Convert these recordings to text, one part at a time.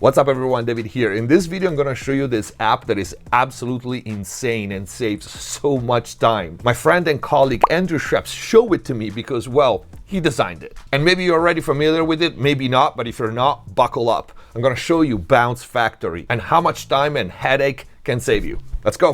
What's up everyone, David here. In this video I'm gonna show you this app that is absolutely insane and saves so much time. My friend and colleague Andrew Schreps showed it to me because, well, he designed it. And maybe you're already familiar with it, maybe not, but if you're not, buckle up. I'm gonna show you Bounce Factory and how much time and headache can save you. Let's go.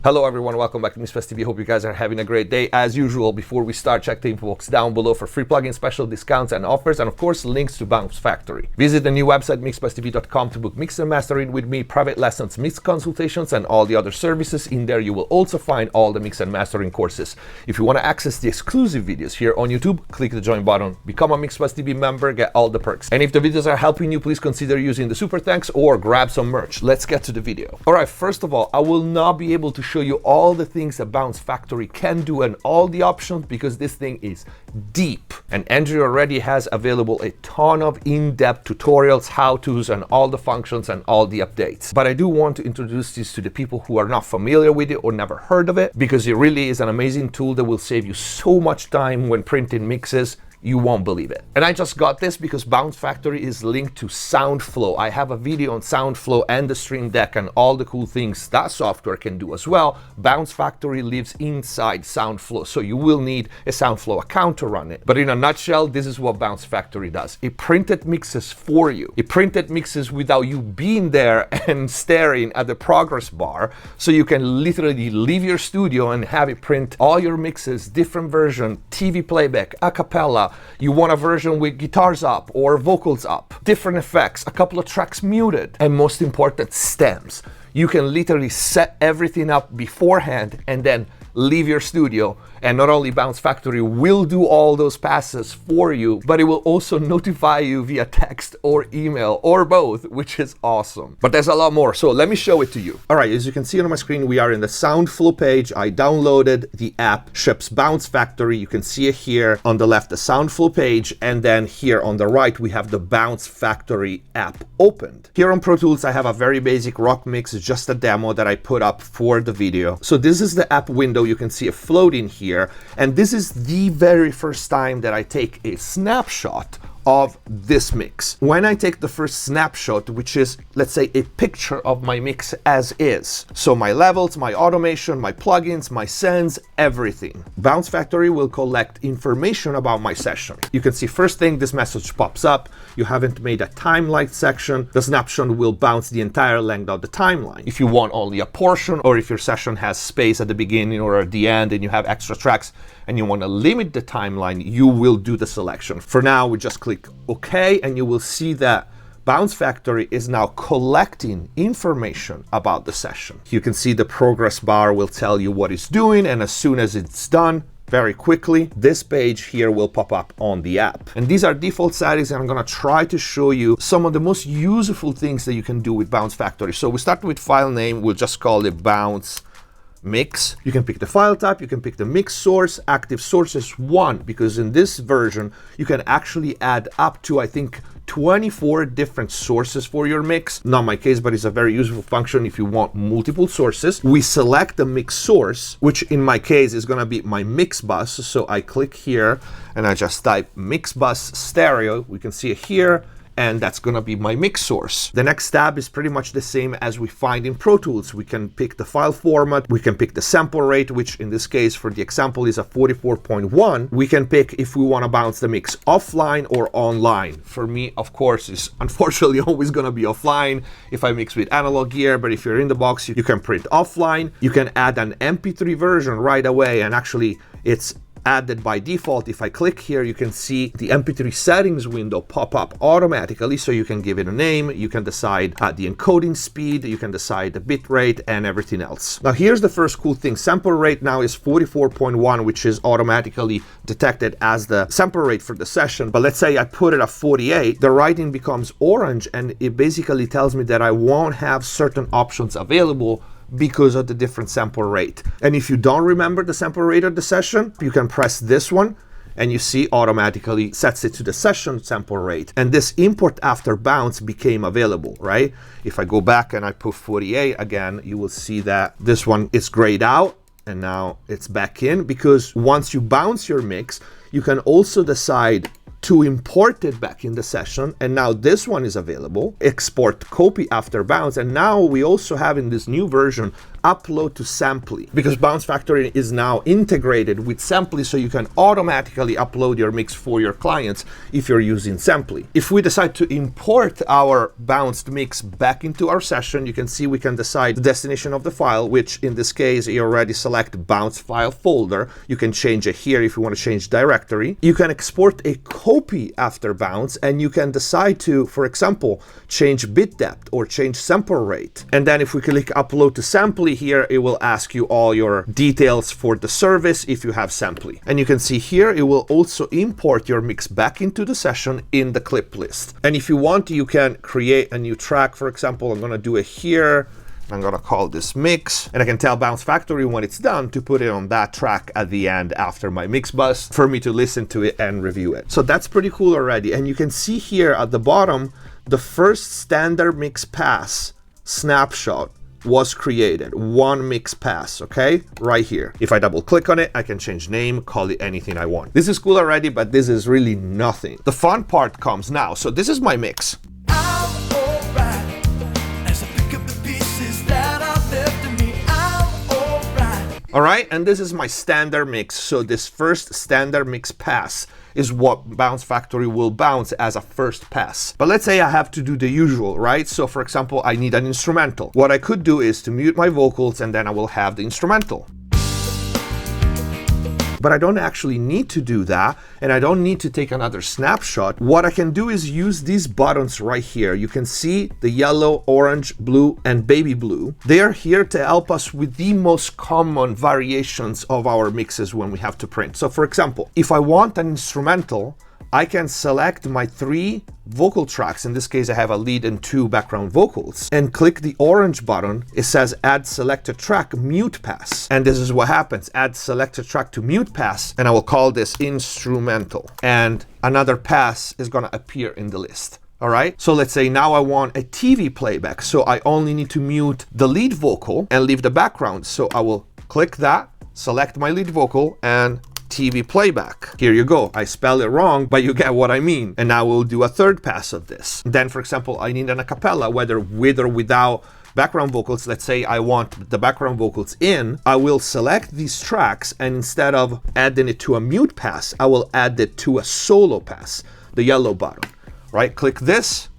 Hello everyone, welcome back to MixPlus TV. Hope you guys are having a great day. As usual, before we start, check the info box down below for free plugin special discounts and offers, and of course links to Bounce Factory. Visit the new website mixplustv.com to book mix and mastering with me, private lessons, mix consultations, and all the other services. In there you will also find all the mix and mastering courses. If you want to access the exclusive videos here on YouTube, click the join button, become a MixPlus TV member, get all the perks. And if the videos are helping you, please consider using the super thanks or grab some merch. Let's get to the video. Alright, first of all, I will not be able to show you all the things that Bounce Factory can do and all the options because this thing is deep. And Andrew already has available a ton of in-depth tutorials, how-tos, and all the functions and all the updates. But I do want to introduce this to the people who are not familiar with it or never heard of it, because it really is an amazing tool that will save you so much time when printing mixes. You won't believe it. And I just got this because Bounce Factory is linked to SoundFlow. I have a video on SoundFlow and the Stream Deck and all the cool things that software can do as well. Bounce Factory lives inside SoundFlow, so you will need a SoundFlow account to run it. But in a nutshell, this is what Bounce Factory does. It printed mixes for you. It printed mixes without you being there and staring at the progress bar, so you can literally leave your studio and have it print all your mixes, different version, TV playback, a cappella. You want a version with guitars up or vocals up, different effects, a couple of tracks muted, and most important, stems. You can literally set everything up beforehand and then leave your studio, and not only Bounce Factory will do all those passes for you, but it will also notify you via text or email or both, which is awesome. But there's a lot more, so let me show it to you. All right, as you can see on my screen, we are in the SoundFlow page. I downloaded the app, ships Bounce Factory. You can see it here on the left, the SoundFlow page, and then here on the right, we have the Bounce Factory app opened. Here on Pro Tools, I have a very basic rock mix, just a demo that I put up for the video. So this is the app window. You can see it floating here, and this is the very first time that I take a snapshot of this mix. When I take the first snapshot, which is, let's say, a picture of my mix as is, so my levels, my automation, my plugins, my sends, everything, Bounce Factory will collect information about my session. You can see first thing, this message pops up. You haven't made a timeline section. The snapshot will bounce the entire length of the timeline. If you want only a portion, or if your session has space at the beginning or at the end and you have extra tracks and you want to limit the timeline, you will do the selection. For now, we just click OK, and you will see that Bounce Factory is now collecting information about the session. You can see the progress bar will tell you what it's doing, and as soon as it's done, very quickly, this page here will pop up on the app. And these are default settings, and I'm gonna try to show you some of the most useful things that you can do with Bounce Factory. So we start with file name. We'll just call it Bounce Mix. You can pick the file type, you can pick the mix source, active sources 1, because in this version you can actually add up to, I think, 24 different sources for your mix. Not my case, but it's a very useful function if you want multiple sources. We select the mix source, which in my case is gonna be my mix bus. So I click here and I just type mix bus stereo. We can see it here, and that's gonna be my mix source. The next tab is pretty much the same as we find in Pro Tools. We can pick the file format, we can pick the sample rate, which in this case for the example is a 44.1. We can pick if we wanna bounce the mix offline or online. For me, of course, it's unfortunately always gonna be offline if I mix with analog gear, but if you're in the box, you can print offline. You can add an MP3 version right away, and actually it's added by default. If I click here, you can see the MP3 settings window pop up automatically, so you can give it a name, you can decide the encoding speed, you can decide the bit rate and everything else. Now here's the first cool thing. Sample rate now is 44.1, which is automatically detected as the sample rate for the session. But let's say I put it at 48, the writing becomes orange, and it basically tells me that I won't have certain options available because of the different sample rate. And if you don't remember the sample rate of the session, you can press this one and you see automatically sets it to the session sample rate. And this import after bounce became available, right? If I go back and I put 48 again, you will see that this one is grayed out and now it's back in, because once you bounce your mix, You can also decide to import it back in the session, and now this one is available. Export copy after bounce, and now we also have in this new version upload to Samply, because Bounce Factory is now integrated with Samply, so you can automatically upload your mix for your clients if you're using Samply. If we decide to import our bounced mix back into our session, you can see we can decide the destination of the file, which in this case you already select bounce file folder. You can change it here if you want to change directory. You can export a copy after bounce, and you can decide to, for example, change bit depth or change sample rate. And then if we click upload to Samply here, it will ask you all your details for the service if you have Samply. And you can see here, it will also import your mix back into the session in the clip list. And if you want, you can create a new track. For example, I'm gonna do it here. I'm gonna call this mix, and I can tell Bounce Factory when it's done to put it on that track at the end after my mix bus for me to listen to it and review it. So that's pretty cool already. And you can see here at the bottom, the first standard mix pass snapshot was created. One mix pass, okay? Right here. If I double click on it, I can change name, call it anything I want. This is cool already, but this is really nothing. The fun part comes now. So this is my mix. All right, and this is my standard mix. So this first standard mix pass is what Bounce Factory will bounce as a first pass. But let's say I have to do the usual, right? So for example, I need an instrumental. What I could do is to mute my vocals, and then I will have the instrumental. But I don't actually need to do that, and I don't need to take another snapshot. What I can do is use these buttons right here. You can see the yellow, orange, blue, and baby blue. They are here to help us with the most common variations of our mixes when we have to print. So for example, if I want an instrumental, I can select my 3 vocal tracks. In this case, I have a lead and 2 background vocals, and click the orange button. It says add selected track mute pass. And this is what happens. Add selected track to mute pass, and I will call this instrumental. And another pass is gonna appear in the list. All right, so let's say now I want a TV playback. So I only need to mute the lead vocal and leave the background. So I will click that, select my lead vocal, and TV playback. Here you go. I spell it wrong, but you get what I mean. And now we'll do a third pass of this. Then, for example, I need an acapella, whether with or without background vocals. Let's say I want the background vocals in. I will select these tracks, and instead of adding it to a mute pass, I will add it to a solo pass, the yellow button. Right click this,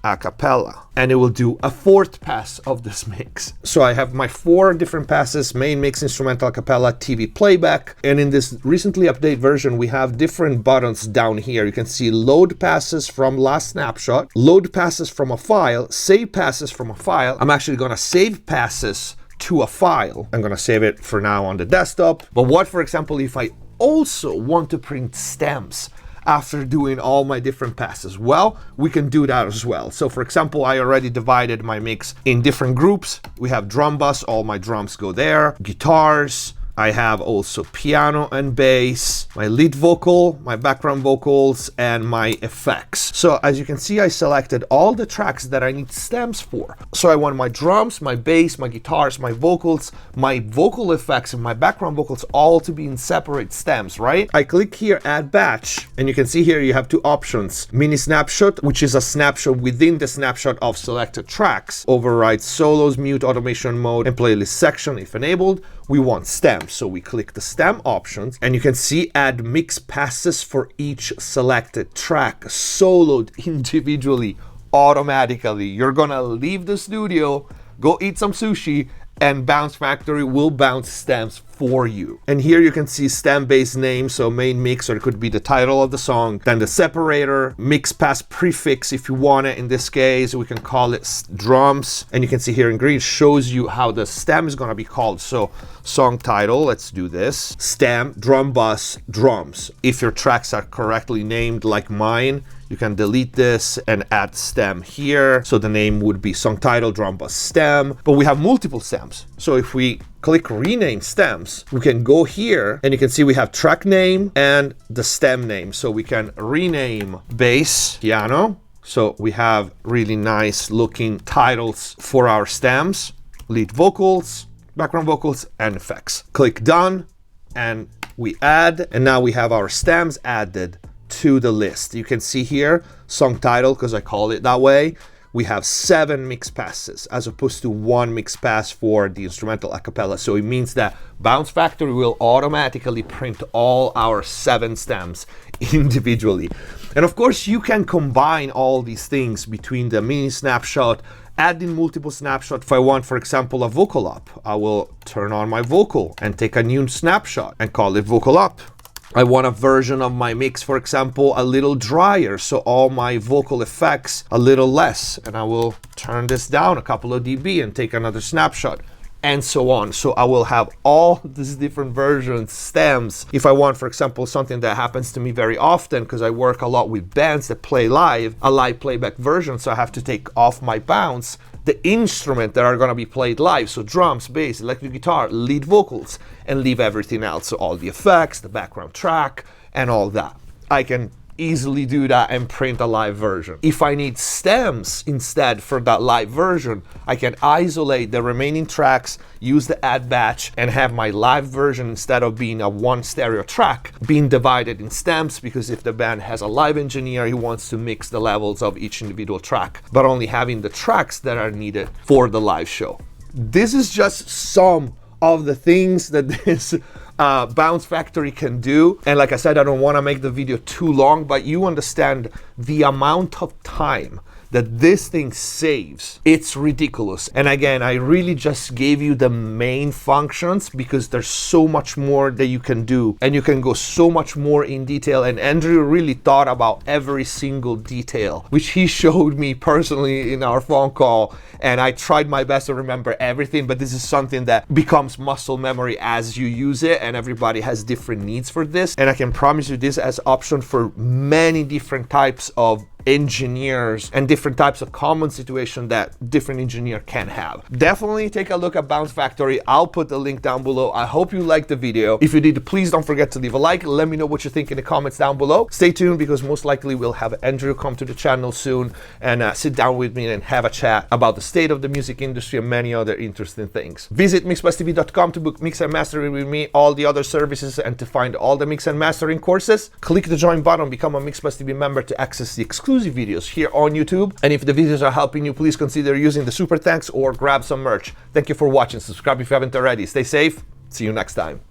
acapella, and it will do a 4th pass of this mix. So I have my 4 different passes: main mix, instrumental, acapella, TV playback. And in this recently updated version, we have different buttons down here. You can see load passes from last snapshot, load passes from a file, save passes from a file. I'm actually gonna save passes to a file. I'm gonna save it for now on the desktop. But what, for example, if I also want to print stems after doing all my different passes? Well, we can do that as well. So for example, I already divided my mix in different groups. We have drum bus, all my drums go there, guitars, I have also piano and bass, my lead vocal, my background vocals, and my effects. So as you can see, I selected all the tracks that I need stems for. So I want my drums, my bass, my guitars, my vocals, my vocal effects, and my background vocals all to be in separate stems, right? I click here, add batch, and you can see here you have 2 options. Mini snapshot, which is a snapshot within the snapshot of selected tracks. Override solos, mute automation mode, and playlist section if enabled. We want stems, so we click the stem options, and you can see add mix passes for each selected track, soloed individually, automatically. You're gonna leave the studio, go eat some sushi, and Bounce Factory will bounce stems for you. And here you can see stem-based name, so main mix, or it could be the title of the song, then the separator, mix pass prefix if you want it. In this case, we can call it drums, and you can see here in green shows you how the stem is going to be called. So song title, let's do this, stem, drum bus, drums. If your tracks are correctly named like mine, you can delete this and add stem here. So the name would be song title, drum bus, stem, but we have multiple stems. So if we click rename stems, we can go here and you can see we have track name and the stem name. So we can rename bass, piano. So we have really nice looking titles for our stems, lead vocals, background vocals, and effects. Click done, and we add, and now we have our stems added to the list. You can see here, song title, because I call it that way. We have 7 mix passes as opposed to 1 mix pass for the instrumental a cappella. So it means that Bounce Factory will automatically print all our 7 stems individually. And of course, you can combine all these things between the mini snapshot, add in multiple snapshot. If I want, for example, a vocal up, I will turn on my vocal and take a new snapshot and call it vocal up. I want a version of my mix, for example, a little drier, so all my vocal effects a little less, and I will turn this down a couple of dB and take another snapshot, and so on. So I will have all these different versions, stems. If I want, for example, something that happens to me very often, because I work a lot with bands that play live, a live playback version, so I have to take off my bounce, the instrument that are going to be played live, so drums, bass, electric guitar, lead vocals, and leave everything else, so all the effects, the background track, and all that. I can easily do that and print a live version. If I need stems instead for that live version, I can isolate the remaining tracks, use the add batch, and have my live version, instead of being a 1 stereo track, being divided in stems, because if the band has a live engineer, he wants to mix the levels of each individual track, but only having the tracks that are needed for the live show. This is just some of the things that this Bounce Factory can do. And like I said, I don't want to make the video too long, but you understand the amount of time that this thing saves. It's ridiculous. And again, I really just gave you the main functions because there's so much more that you can do, and you can go so much more in detail. And Andrew really thought about every single detail, which he showed me personally in our phone call. And I tried my best to remember everything, but this is something that becomes muscle memory as you use it, and everybody has different needs for this. And I can promise you this as option for many different types of engineers and different types of common situation that different engineer can have. Definitely take a look at Bounce Factory. I'll put the link down below. I hope you liked the video. If you did, please don't forget to leave a like. Let me know what you think in the comments down below. Stay tuned, because most likely we'll have Andrew come to the channel soon and sit down with me and have a chat about the state of the music industry and many other interesting things. Visit mixbusttv.com to book mix and mastering with me, all the other services, and to find all the mix and mastering courses. Click the join button, become a MixBuzTV member to access the exclusive videos here on YouTube. And if the videos are helping you, please consider using the super thanks or grab some merch. Thank you for watching. Subscribe if you haven't already. Stay safe. See you next time.